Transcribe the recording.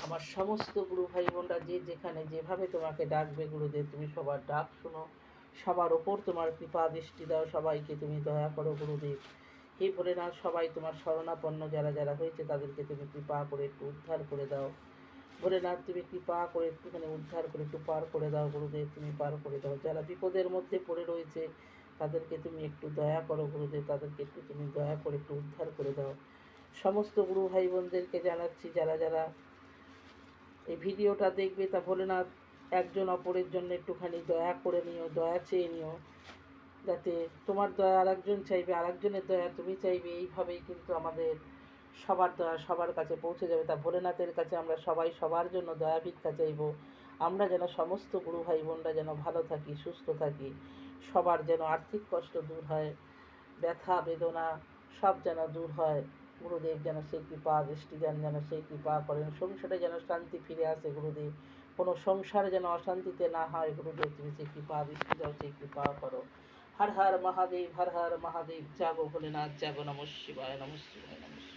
আমার সমস্ত গুরু ভাই বোনরা যে যেখানে যেভাবে তোমাকে ডাকবে গুরুদেব, তুমি সবার ডাক শোনো, সবার ওপর তোমার কৃপা দৃষ্টি দাও, সবাইকে তুমি দয়া করো গুরুদেব। হে ভোলেনাথ, সবাই তোমার শরণাপন্ন যারা যারা হয়েছে তাদেরকে তুমি কৃপা করে একটু উদ্ধার করে দাও। ভোলেনাথ, তুমি কৃপা করে একটুখানি উদ্ধার করে একটু পার করে দাও গুরুদেব, তুমি পার করে দাও। যারা বিপদের মধ্যে পড়ে রয়েছে তাদেরকে তুমি একটু দয়া করো গুরুদেব, তাদেরকে একটু তুমি দয়া করে একটু উদ্ধার করে দাও। সমস্ত গুরু ভাই বোনদেরকে জানাচ্ছি, যারা যারা এই ভিডিওটা দেখবে, তা ভোলেনাথ একজন অপরের জন্য একটুখানি দয়া করে নিও, দয়া চেয়ে নিও, যাতে তোমার দয়া আরেকজন চাইবে, আরেকজনের দয়া তুমি চাইবে, এইভাবেই কিন্তু আমাদের সবার দয়া সবার কাছে পৌঁছে যাবে। তা ভোলেনাথের কাছে আমরা সবাই সবার জন্য দয়া ভিক্ষা চাইব। আমরা যেন সমস্ত গুরু ভাই বোনরা যেন ভালো থাকি, সুস্থ থাকি, সবার যেন আর্থিক কষ্ট দূর হয়, ব্যথা বেদনা সব যেন দূর হয়। গুরুদেব যেন সেই কৃপা দৃষ্টি দেন, যেন সেই কৃপা করেন, সংসারে যেন শান্তি ফিরে আসে গুরুদেব, কোনো সংসার যেন অশান্তিতে না হয় গুরুদেব, তুমি সেই কৃপা দৃষ্টি দাও, সেই কৃপা করো। হর হর মহাদেব, হর হর মহাদেব, জাগো ভোলেনাথ জাগো, নমঃ শিবায়, নমঃ শিবায়, নমঃ শিবায়।